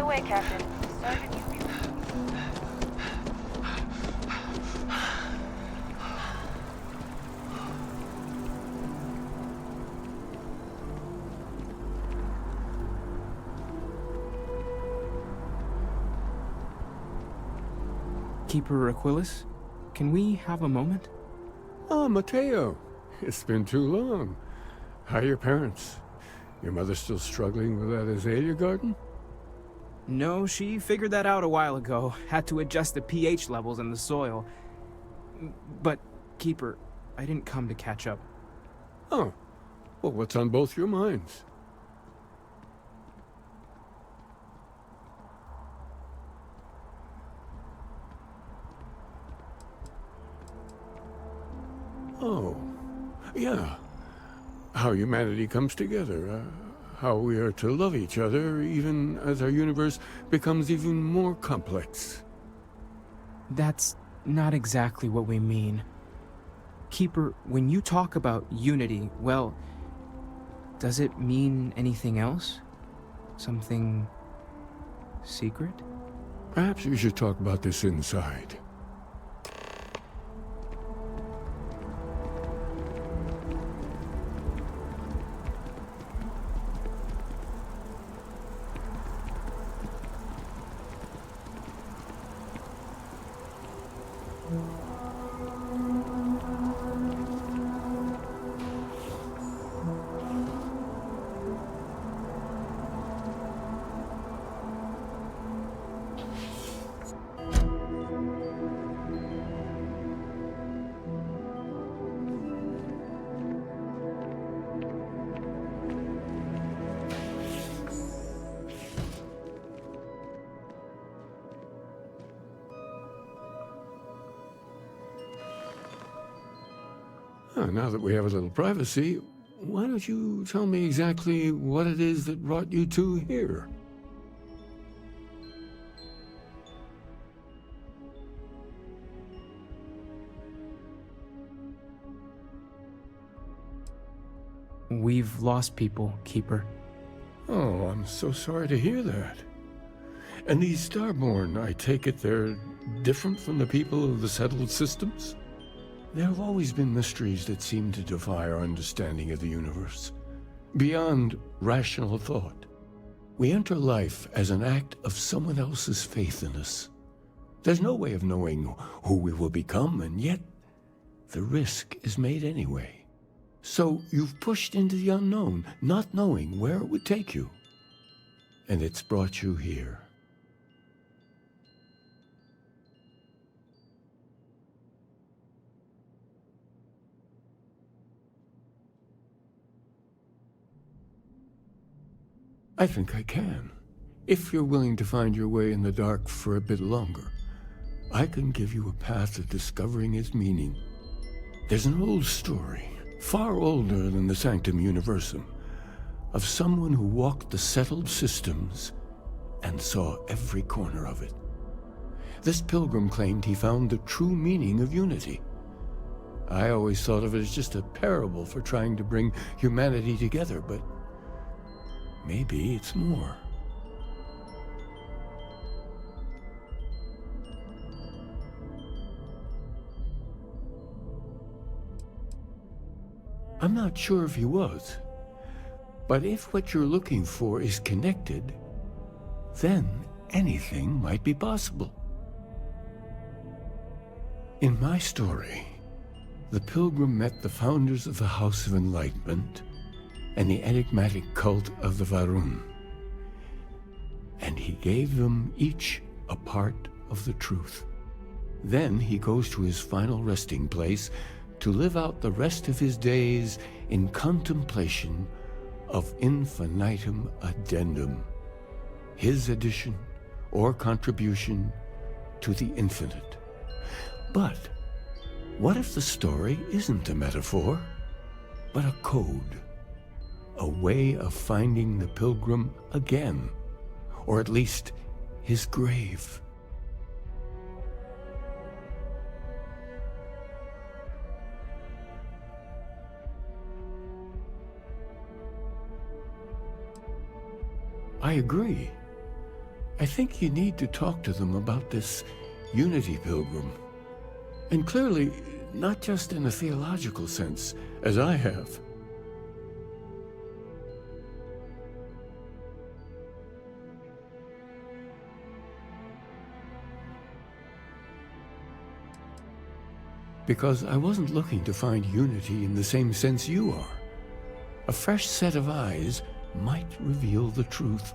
away, Captain. Sorry to keep you. Keeper Aquilus, can we have a moment? Oh, Mateo. It's been too long. How are your parents? Your mother still struggling with that azalea garden? No, she figured that out a while ago. Had to adjust the pH levels in the soil. But, Keeper, I didn't come to catch up. Oh. Well, what's on both your minds? Oh. Yeah. How humanity comes together. How we are to love each other, even as our universe becomes even more complex. That's not exactly what we mean. Keeper, when you talk about unity, well, does it mean anything else? Something secret? Perhaps we should talk about this inside. Now that we have a little privacy, why don't you tell me exactly what it is that brought you two here? We've lost people, Keeper. Oh, I'm so sorry to hear that. And these Starborn, I take it they're different from the people of the settled systems? There have always been mysteries that seem to defy our understanding of the universe, beyond rational thought. We enter life as an act of someone else's faith in us. There's no way of knowing who we will become, and yet the risk is made anyway. So you've pushed into the unknown, not knowing where it would take you. And it's brought you here. I think I can. If you're willing to find your way in the dark for a bit longer, I can give you a path of discovering its meaning. There's an old story, far older than the Sanctum Universum, of someone who walked the settled systems and saw every corner of it. This pilgrim claimed he found the true meaning of unity. I always thought of it as just a parable for trying to bring humanity together, but maybe it's more. I'm not sure if he was, but if what you're looking for is connected, then anything might be possible. In my story, the pilgrim met the founders of the House of Enlightenment and the enigmatic cult of the Varun, and he gave them each a part of the truth. Then he goes to his final resting place to live out the rest of his days in contemplation of infinitum addendum, his addition or contribution to the infinite. But what if the story isn't a metaphor, but a code? A way of finding the pilgrim again, or at least his grave. I agree. I think you need to talk to them about this unity, Pilgrim. And clearly, not just in a theological sense, as I have. Because I wasn't looking to find unity in the same sense you are. A fresh set of eyes might reveal the truth.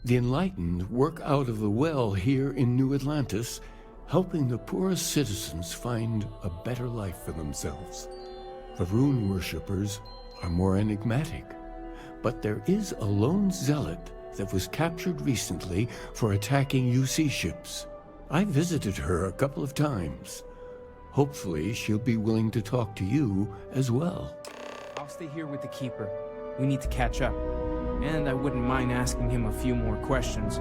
The enlightened work out of the well here in New Atlantis, helping the poorest citizens find a better life for themselves. The rune worshippers are more enigmatic, but there is a lone zealot that was captured recently for attacking UC ships. I visited her a couple of times. Hopefully, she'll be willing to talk to you as well. I'll stay here with the Keeper. We need to catch up. And I wouldn't mind asking him a few more questions.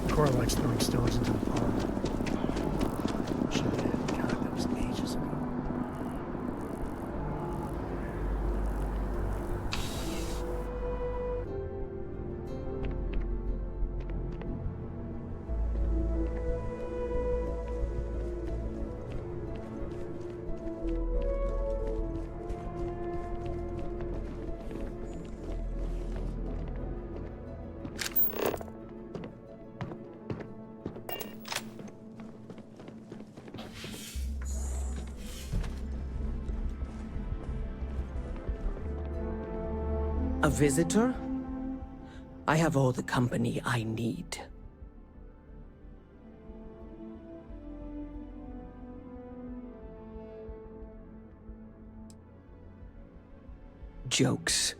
Cora likes throwing stones into the pond. She did. God, that was ages ago. A visitor? I have all the company I need. Jokes.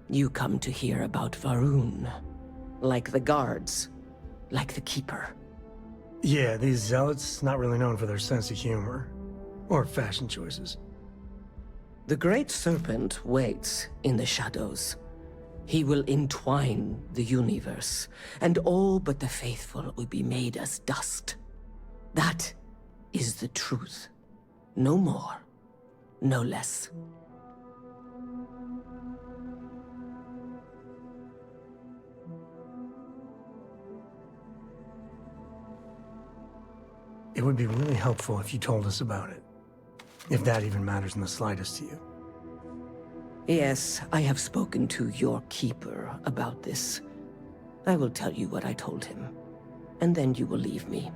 You come to hear about Varun. Like the guards. Like the Keeper. Yeah, these zealots, not really known for their sense of humor. Or fashion choices. The Great Serpent waits in the shadows. He will entwine the universe, and all but the faithful will be made as dust. That is the truth. No more, no less. It would be really helpful if you told us about it. If that even matters in the slightest to you. Yes, I have spoken to your Keeper about this. I will tell you what I told him, and then you will leave me.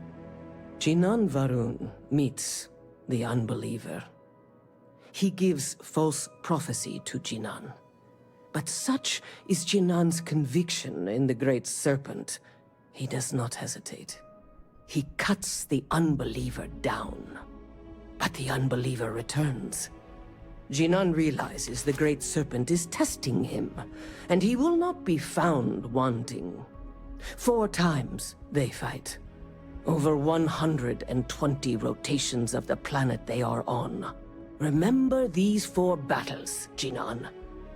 Jinan Varun meets the unbeliever. He gives false prophecy to Jinan. But such is Jinan's conviction in the Great Serpent, he does not hesitate. He cuts the unbeliever down. But the unbeliever returns. Jinan realizes the Great Serpent is testing him, and he will not be found wanting. 4 times they fight. Over 120 rotations of the planet they are on. Remember these 4 battles, Jinan,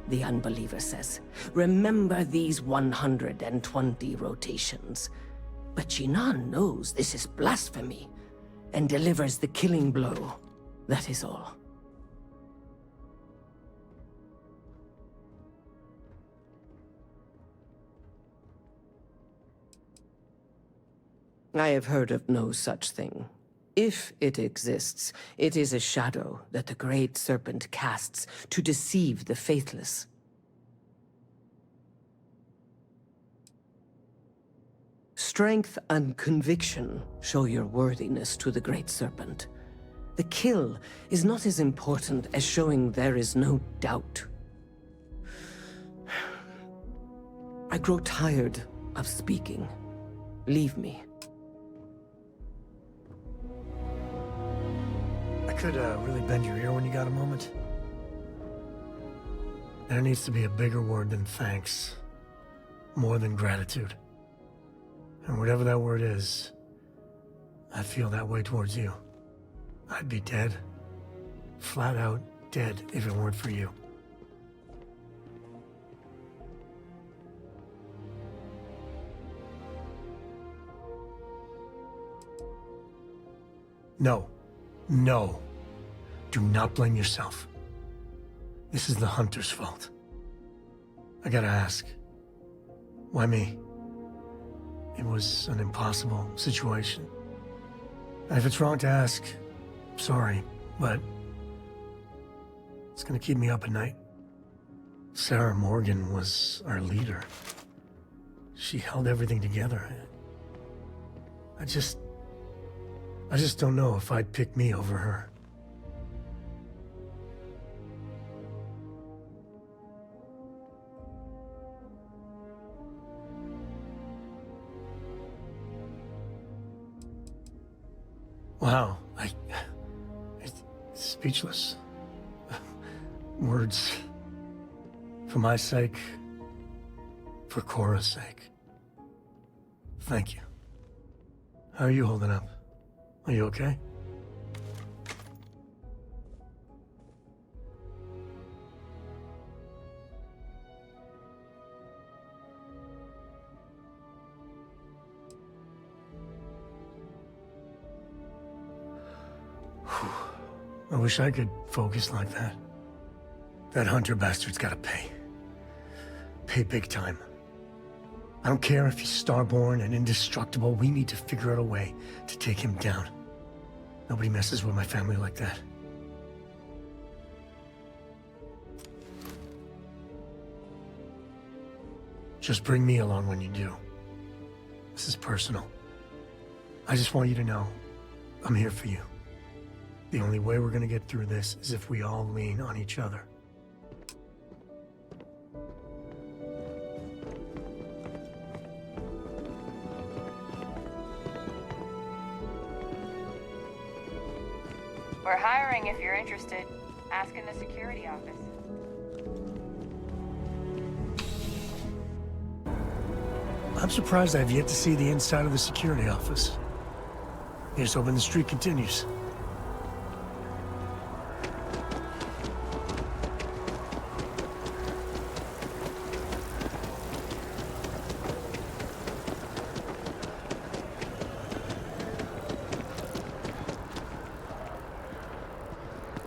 the unbeliever says. Remember these 120 rotations. But Jinan knows this is blasphemy, and delivers the killing blow. That is all. I have heard of no such thing. If it exists, it is a shadow that the Great Serpent casts to deceive the faithless. Strength and conviction show your worthiness to the Great Serpent. The kill is not as important as showing there is no doubt. I grow tired of speaking. Leave me. I could really bend your ear when you got a moment? There needs to be a bigger word than thanks. More than gratitude. And whatever that word is, I feel that way towards you. I'd be dead. Flat out dead if it weren't for you. No. No. Do not blame yourself. This is the hunter's fault. I gotta ask. Why me? It was an impossible situation. And if it's wrong to ask, sorry, but it's gonna keep me up at night. Sarah Morgan was our leader. She held everything together. I just don't know if I'd pick me over her. Wow, it's speechless. Words. For my sake, for Cora's sake. Thank you. How are you holding up? Are you okay? I wish I could focus like that. That hunter bastard's gotta pay. Pay big time. I don't care if he's starborn and indestructible, we need to figure out a way to take him down. Nobody messes with my family like that. Just bring me along when you do. This is personal. I just want you to know, I'm here for you. The only way we're gonna get through this is if we all lean on each other. We're hiring if you're interested. Ask in the security office. I'm surprised I've yet to see the inside of the security office. Here's hoping the streak continues.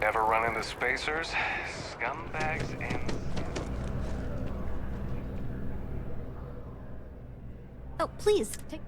Ever run into spacers? Scumbags and... Oh, please, take...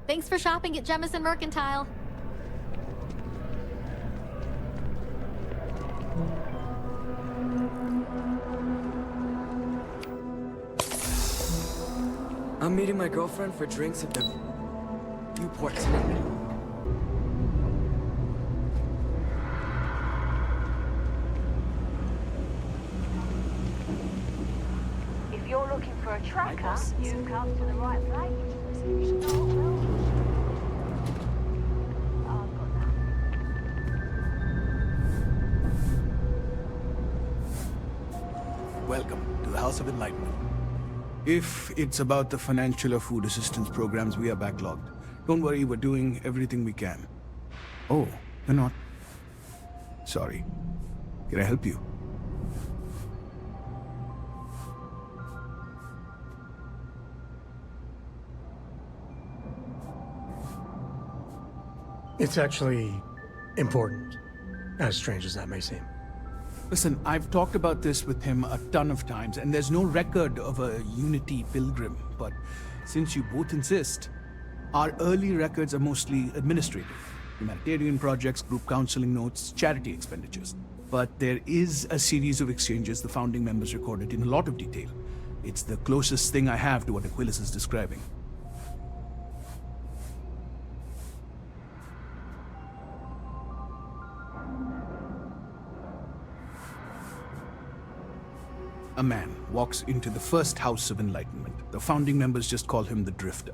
Thanks for shopping at Jemison Mercantile. I'm meeting my girlfriend for drinks at the Newport tonight. If you're looking for a tracker, you've come to the right place. Oh, I've got that. Welcome to the House of Enlightenment. If it's about the financial or food assistance programs, we are backlogged. Don't worry, we're doing everything we can. Oh, you're not? Sorry. Can I help you? It's actually important, as strange as that may seem. Listen, I've talked about this with him a ton of times, and there's no record of a Unity pilgrim. But since you both insist, our early records are mostly administrative. Humanitarian projects, group counseling notes, charity expenditures. But there is a series of exchanges the founding members recorded in a lot of detail. It's the closest thing I have to what Aquilas is describing. A man walks into the first House of Enlightenment. The founding members just call him the Drifter.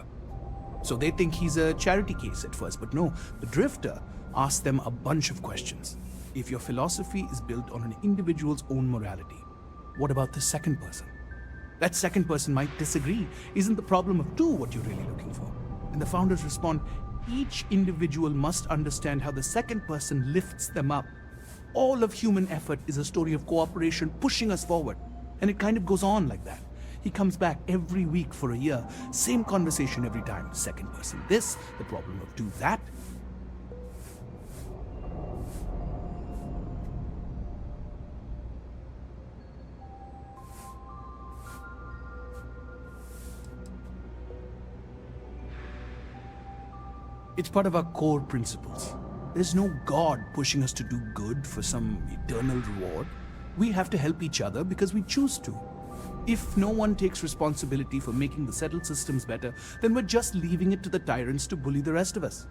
So they think he's a charity case at first, but no, the Drifter asks them a bunch of questions. If your philosophy is built on an individual's own morality, what about the second person? That second person might disagree. Isn't the problem of two what you're really looking for? And the founders respond, each individual must understand how the second person lifts them up. All of human effort is a story of cooperation pushing us forward. And it kind of goes on like that. He comes back every week for a year. Same conversation every time. Second person this, the problem of two that. It's part of our core principles. There's no God pushing us to do good for some eternal reward. We have to help each other because we choose to. If no one takes responsibility for making the settled systems better, then we're just leaving it to the tyrants to bully the rest of us.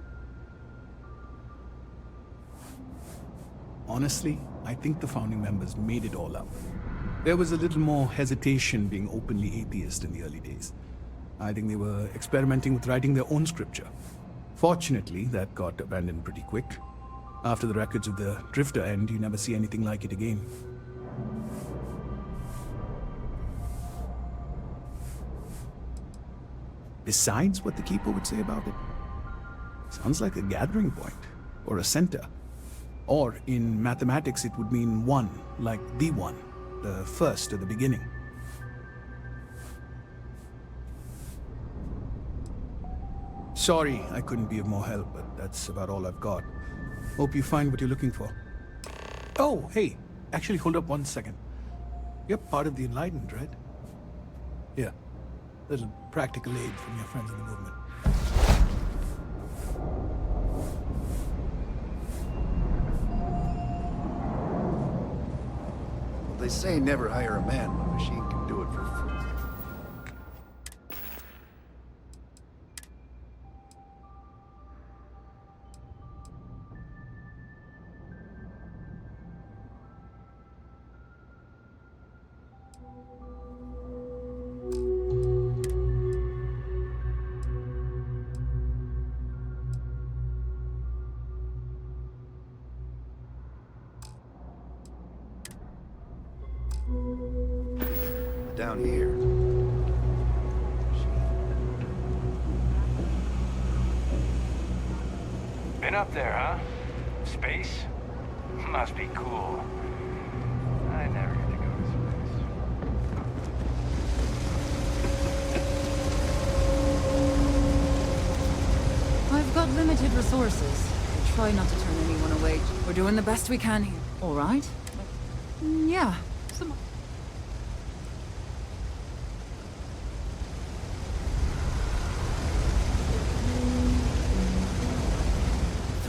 Honestly, I think the founding members made it all up. There was a little more hesitation being openly atheist in the early days. I think they were experimenting with writing their own scripture. Fortunately, that got abandoned pretty quick. After the records of the Drifter end, you never see anything like it again. Besides what the Keeper would say about it, sounds like a gathering point, or a center. Or in mathematics it would mean one, like the one, the first or the beginning. Sorry I couldn't be of more help, but that's about all I've got. Hope you find what you're looking for. Oh, hey, actually hold up 1 second. You're part of the Enlightened, right? Yeah. Little practical aid from your friends in the movement. Well, they say never hire a man when a machine can do it for free. Down here. Been up there, huh? Space? Must be cool. I never get to go to space. I've got limited resources. I try not to turn anyone away. We're doing the best we can here. All right? Yeah. Some...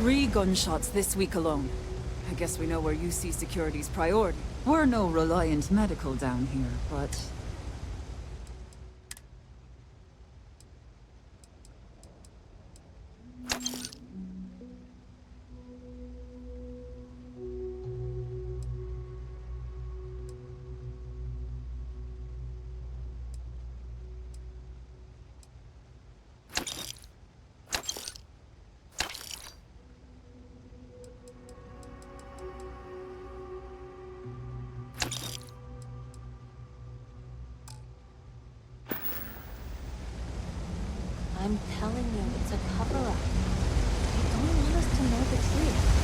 3 gunshots this week alone. I guess we know where you see security's priority. We're no Reliant Medical down here, but... I'm telling you, it's a cover-up. They don't want us to know the truth.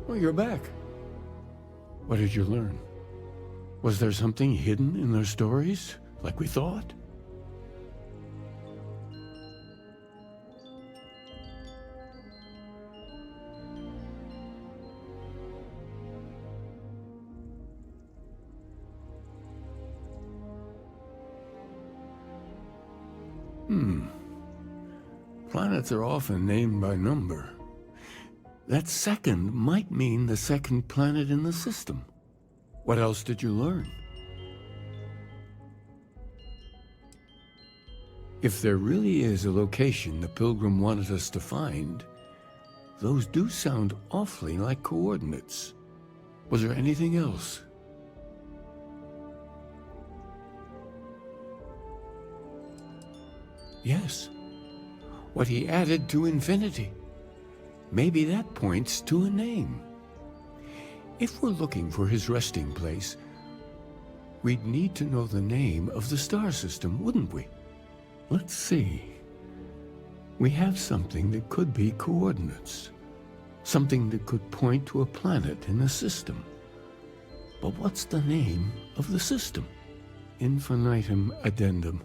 Well, you're back. What did you learn? Was there something hidden in their stories, like we thought? Planets are often named by number. That second might mean the second planet in the system. What else did you learn? If there really is a location the Pilgrim wanted us to find, those do sound awfully like coordinates. Was there anything else? Yes. What he added to infinity. Maybe that points to a name. If we're looking for his resting place, we'd need to know the name of the star system, wouldn't we? Let's see. We have something that could be coordinates. Something that could point to a planet in the system. But what's the name of the system? Infinitum addendum.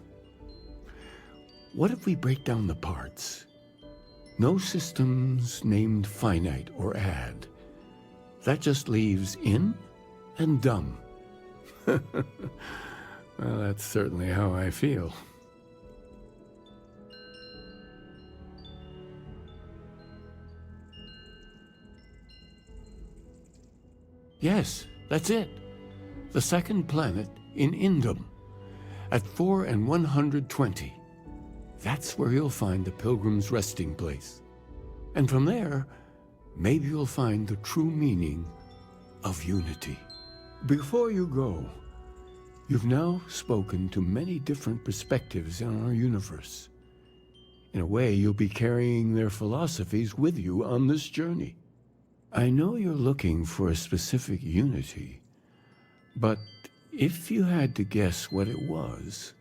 What if we break down the parts? No systems named finite or add. That just leaves in and dumb. Well, that's certainly how I feel. Yes, that's it. The second planet in Indum, at 4 and 120. That's where you'll find the Pilgrim's resting place. And from there, maybe you'll find the true meaning of unity. Before you go, you've now spoken to many different perspectives in our universe. In a way, you'll be carrying their philosophies with you on this journey. I know you're looking for a specific unity, but if you had to guess what it was,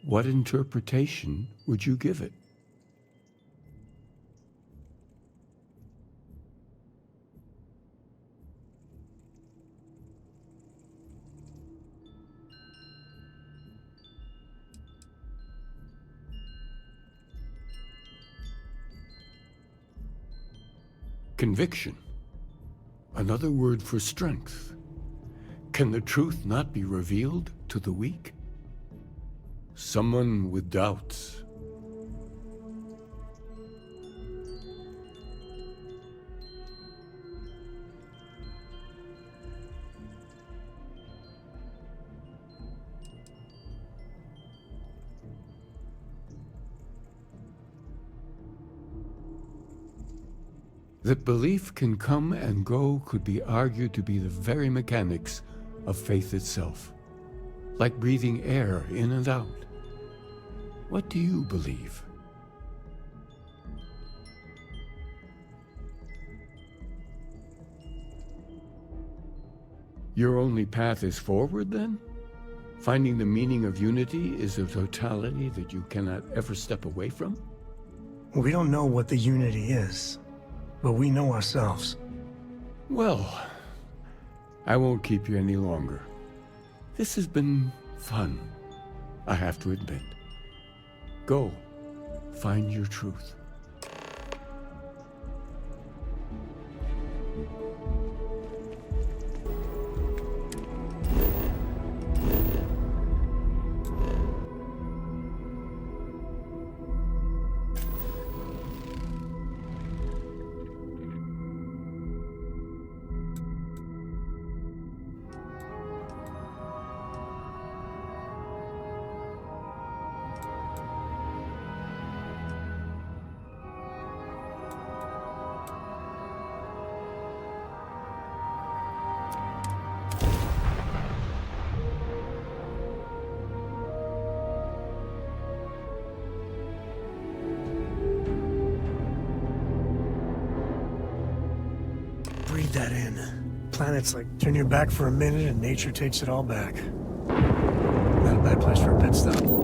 what interpretation would you give it? Conviction. Another word for strength. Can the truth not be revealed to the weak? Someone with doubts. That belief can come and go could be argued to be the very mechanics of faith itself, like breathing air in and out. What do you believe? Your only path is forward, then? Finding the meaning of unity is a totality that you cannot ever step away from? We don't know what the unity is, but we know ourselves. Well, I won't keep you any longer. This has been fun, I have to admit. Go, find your truth. Breathe that in. Planets like turn your back for a minute and nature takes it all back. Not a bad place for a pit stop.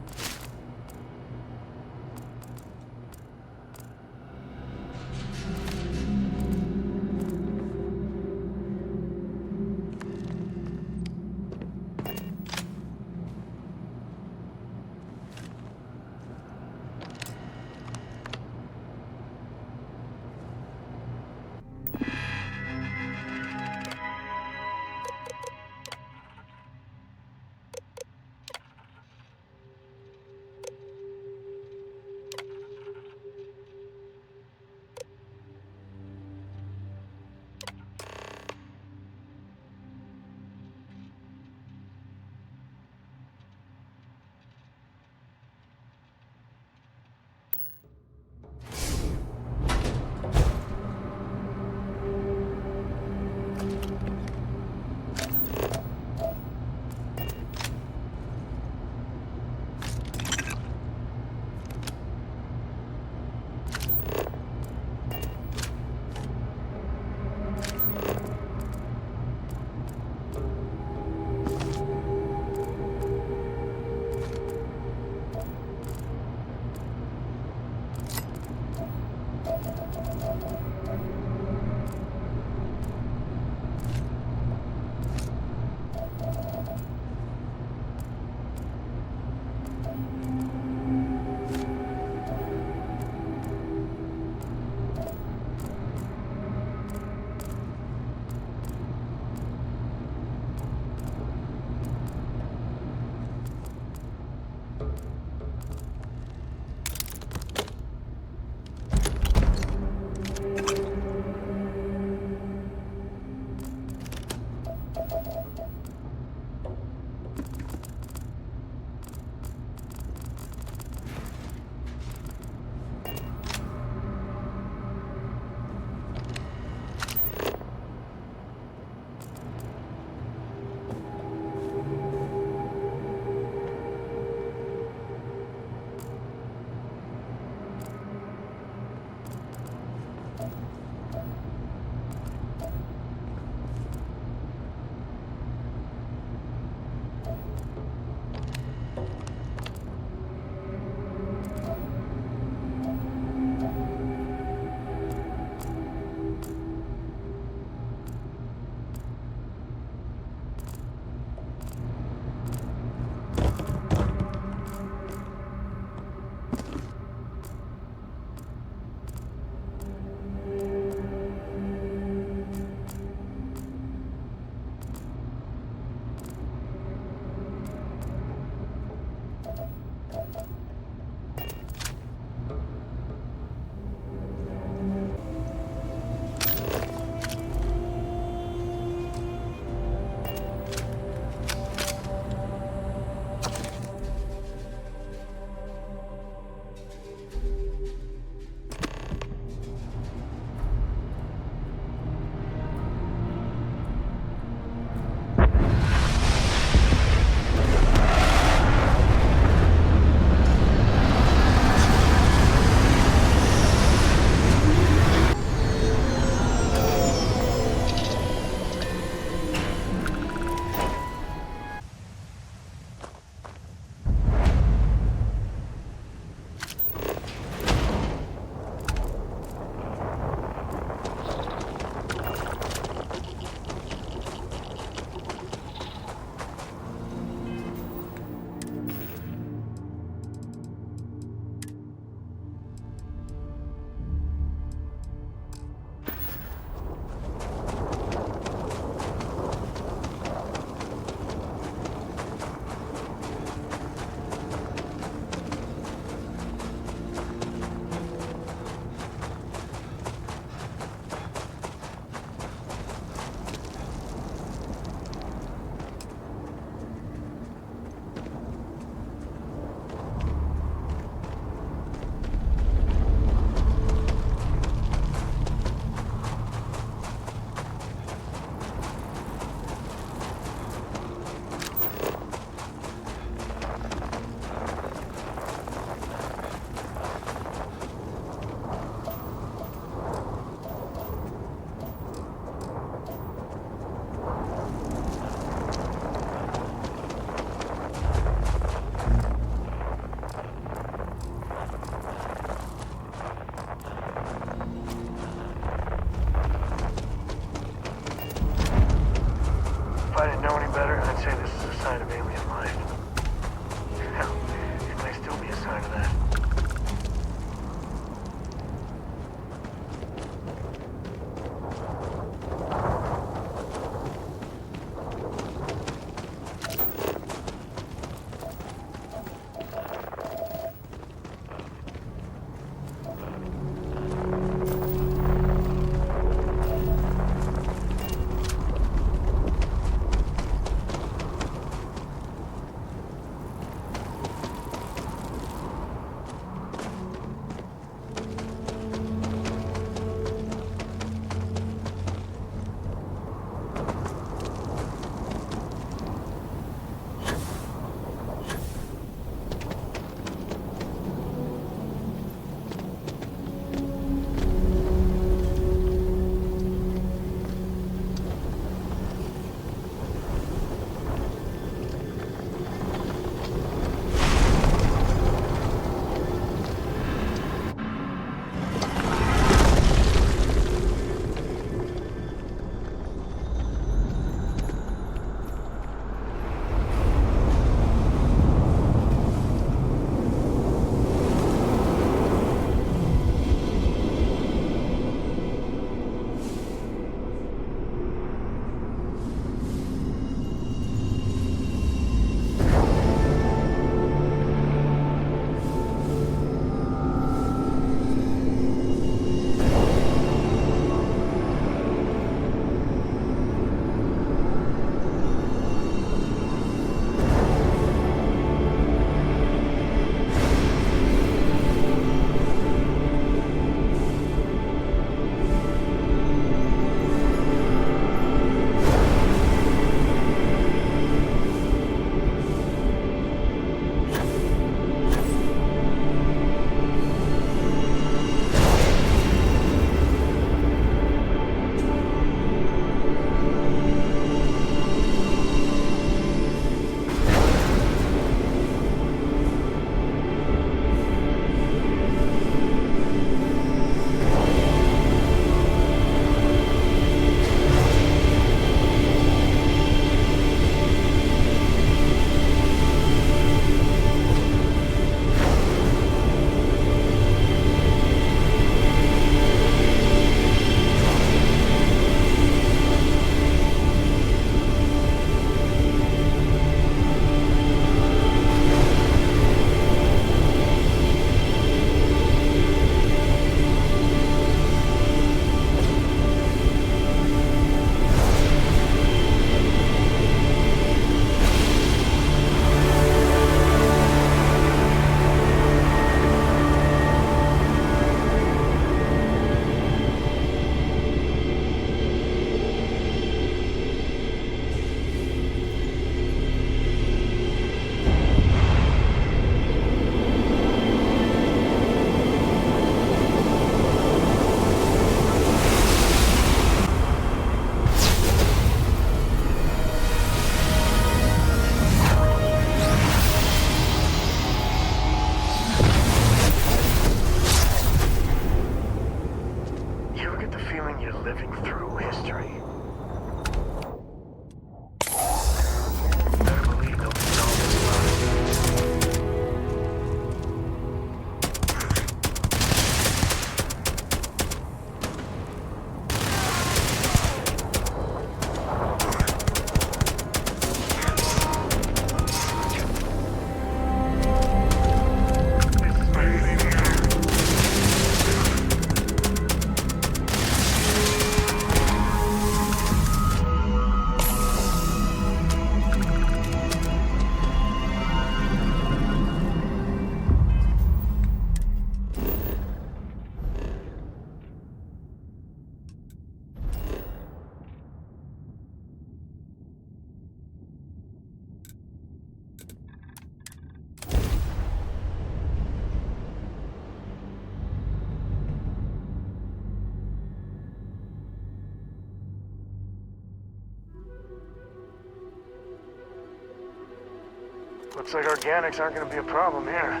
Looks like organics aren't gonna be a problem here.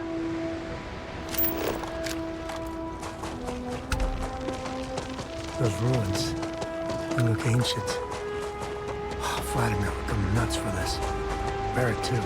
Those ruins, they look ancient. Oh, Vladimir would go nuts for this. Barrett too.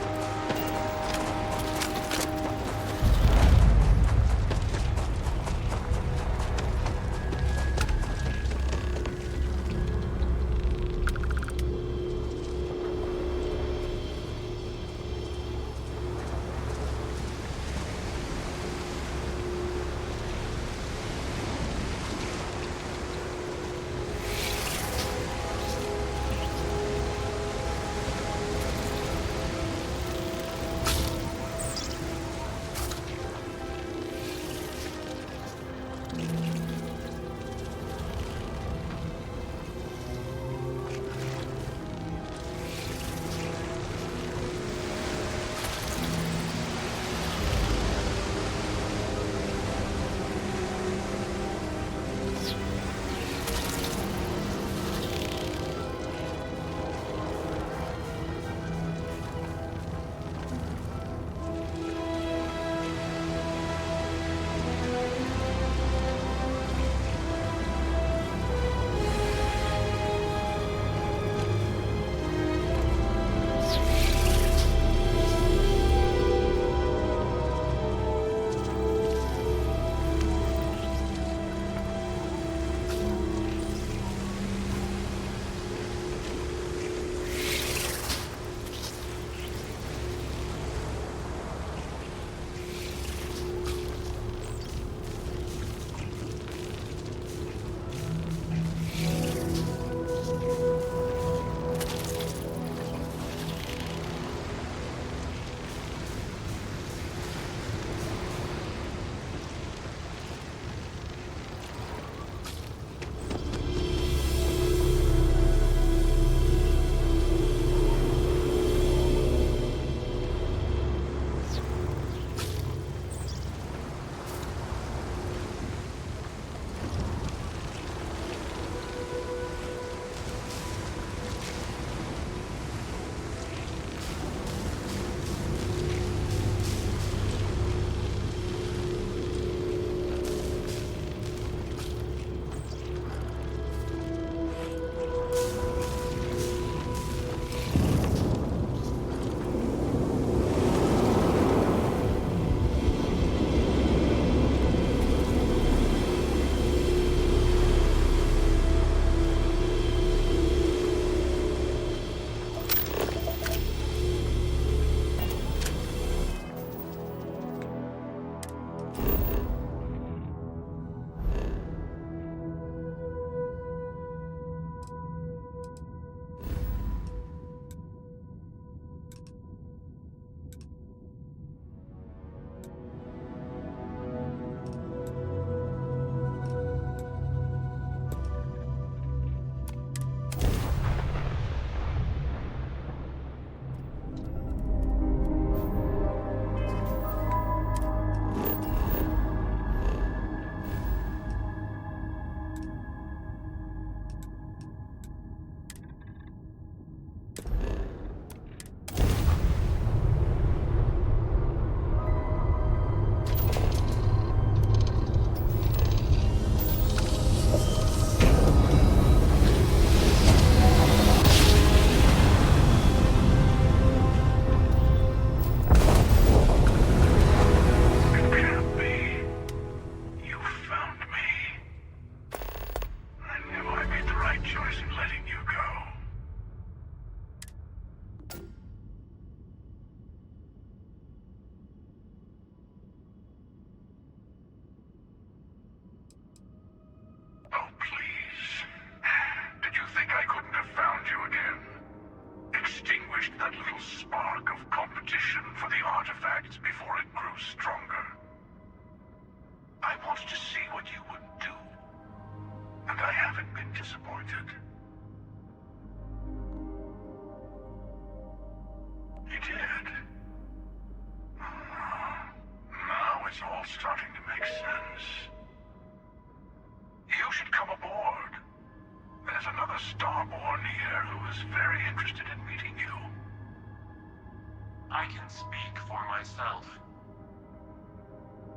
I can speak for myself.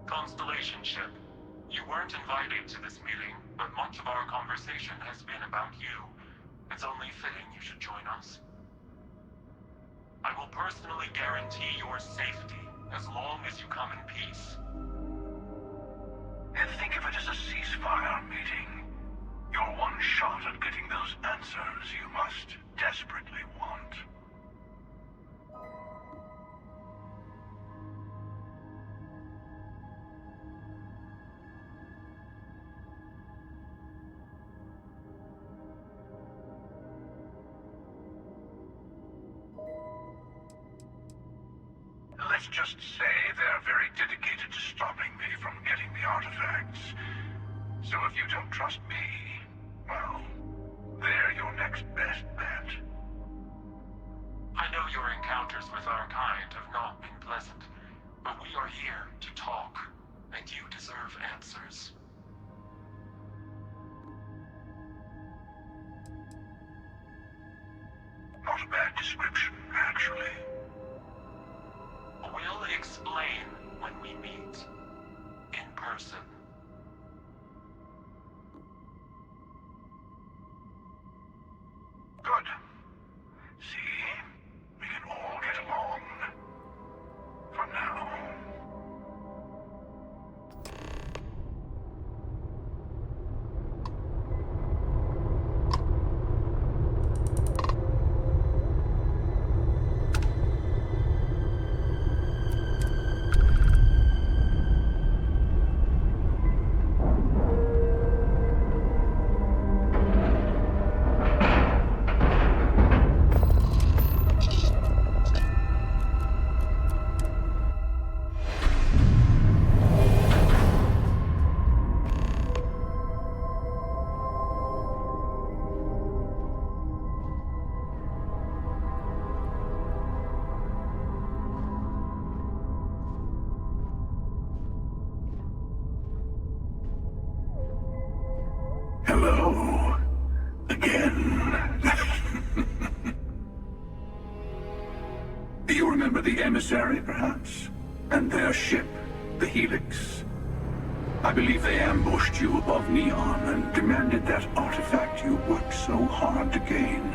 Constellation ship, you weren't invited to this meeting, but much of our conversation has been about you. It's only fitting you should join us. I will personally guarantee your safety as long as you come in peace. And think of it as a ceasefire meeting. You're one shot at getting those answers you must desperately want. Let's just say they're very dedicated to stopping me from getting the artifacts. So if you don't trust me, well, they're your next best bet. I know your encounters with our kind have not been pleasant, but we are here to talk, and you deserve answers. Not a bad description, actually. We'll explain when we meet in person. Good. See? We can all get along. For now. Hello. Again. Do you remember the emissary, perhaps? And their ship, the Helix? I believe they ambushed you above Neon and demanded that artifact you worked so hard to gain.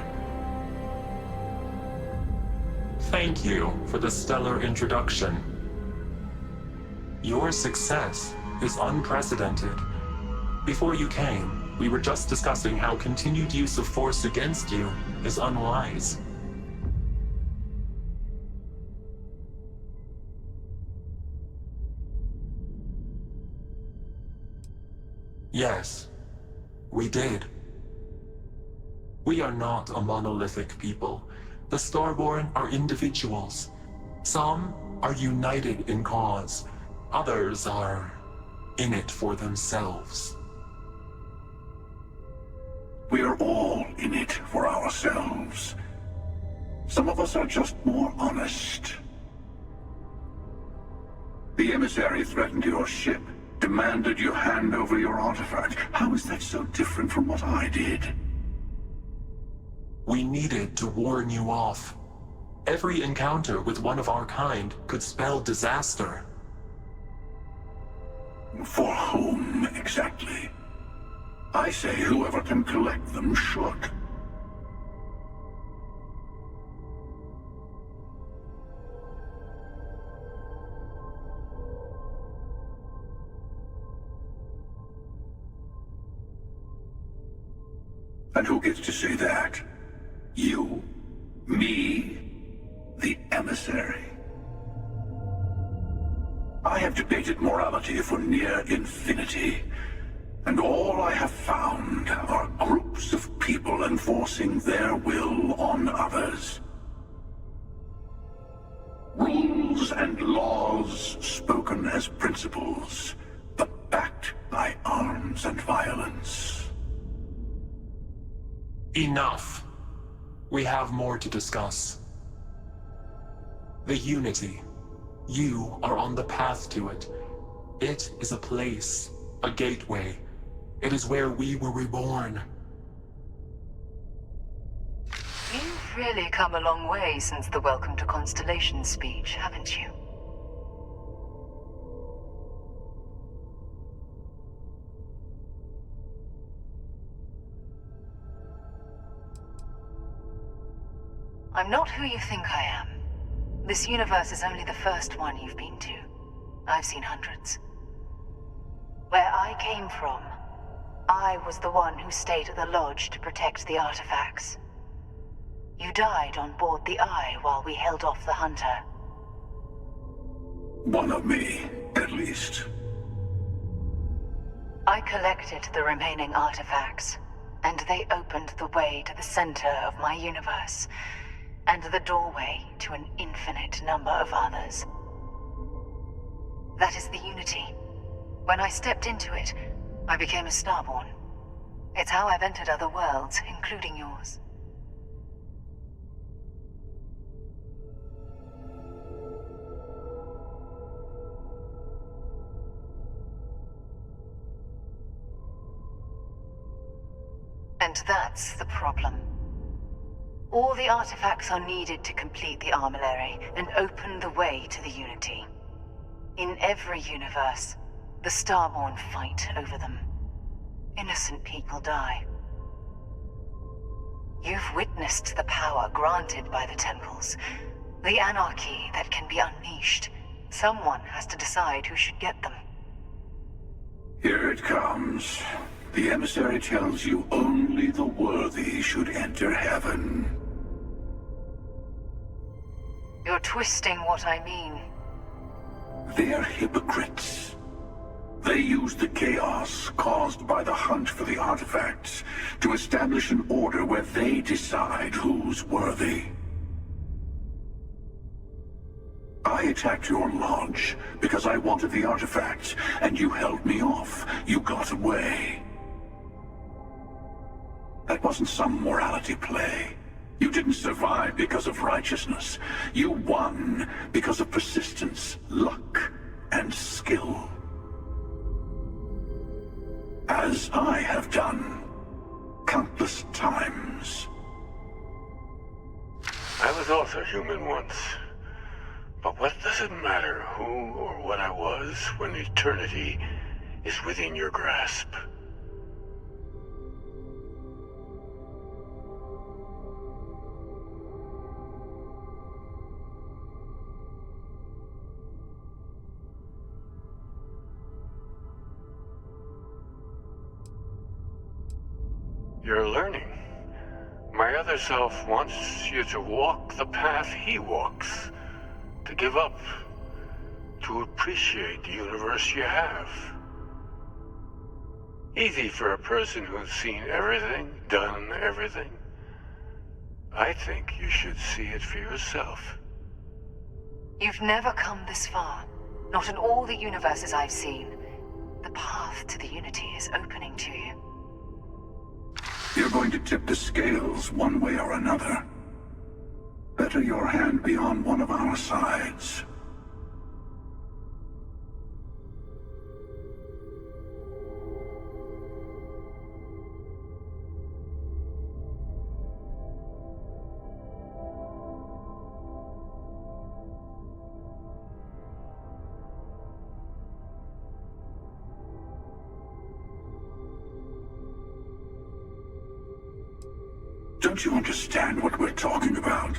Thank you for the stellar introduction. Your success is unprecedented. Before you came, we were just discussing how continued use of force against you is unwise. Yes, we did. We are not a monolithic people. The Starborn are individuals. Some are united in cause. Others are in it for themselves. We are all in it for ourselves. Some of us are just more honest. The emissary threatened your ship, demanded you hand over your artifact. How is that so different from what I did? We needed to warn you off. Every encounter with one of our kind could spell disaster. For whom, exactly? I say whoever can collect them should. And who gets to say that? You? Me? The emissary? I have debated morality for near infinity, and all I have found are groups of people enforcing their will on others. Rules and laws spoken as principles, but backed by arms and violence. Enough. We have more to discuss. The Unity. You are on the path to it. It is a place, a gateway. It is where we were reborn. You really come a long way since the Welcome to Constellation speech, haven't you? I'm not who you think I am. This universe is only the first one you've been to. I've seen hundreds. Where I came from, I was the one who stayed at the lodge to protect the artifacts. You died on board the Eye while we held off the Hunter. One of me, at least. I collected the remaining artifacts, and they opened the way to the center of my universe, and the doorway to an infinite number of others. That is the Unity. When I stepped into it, I became a Starborn. It's how I've entered other worlds, including yours. And that's the problem. All the artifacts are needed to complete the armillary and open the way to the Unity. In every universe, the Starborn fight over them. Innocent people die. You've witnessed the power granted by the temples, the anarchy that can be unleashed. Someone has to decide who should get them. Here it comes. The emissary tells you only the worthy should enter heaven. You're twisting what I mean. They're hypocrites. They use the chaos caused by the hunt for the artifacts to establish an order where they decide who's worthy. I attacked your lodge because I wanted the artifacts, and you held me off. You got away. That wasn't some morality play. You didn't survive because of righteousness. You won because of persistence, luck, and skill. As I have done countless times. I was also human once. But what does it matter who or what I was when eternity is within your grasp? You're learning. My other self wants you to walk the path he walks. To give up. To appreciate the universe you have. Easy for a person who's seen everything, done everything. I think you should see it for yourself. You've never come this far. Not in all the universes I've seen. The path to the Unity is opening to you. You're going to tip the scales one way or another. Better your hand be on one of our sides. Don't you understand what we're talking about?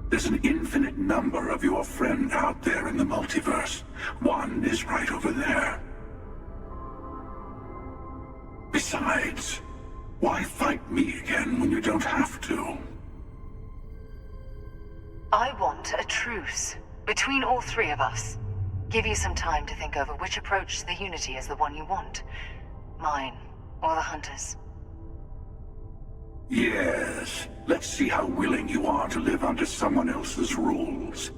There's an infinite number of your friend out there in the multiverse. One is right over there. Besides, why fight me again when you don't have to? I want a truce between all three of us. Give you some time to think over which approach to the Unity is the one you want. Mine, or the Hunter's. Yes, let's see how willing you are to live under someone else's rules.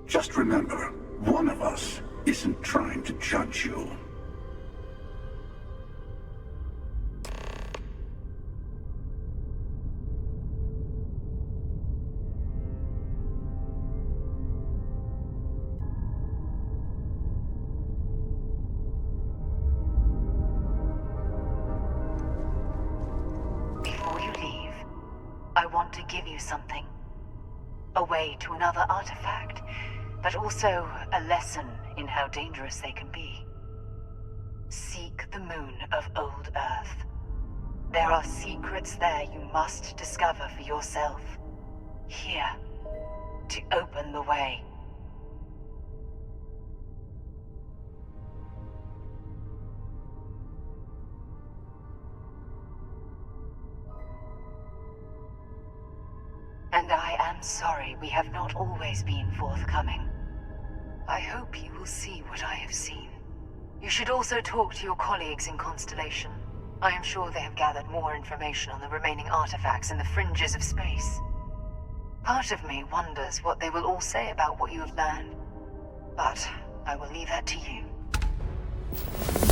Just remember, one of us isn't trying to judge you. Before you leave, I want to give you something. a way to another artifact, but also a lesson in how dangerous they can be. Seek the moon of Old Earth. There are secrets there you must discover for yourself. Here, to open the way. And I am sorry we have not always been forthcoming. I hope you will see what I have seen. You should also talk to your colleagues in Constellation. I am sure they have gathered more information on the remaining artifacts in the fringes of space. Part of me wonders what they will all say about what you have learned. But I will leave that to you.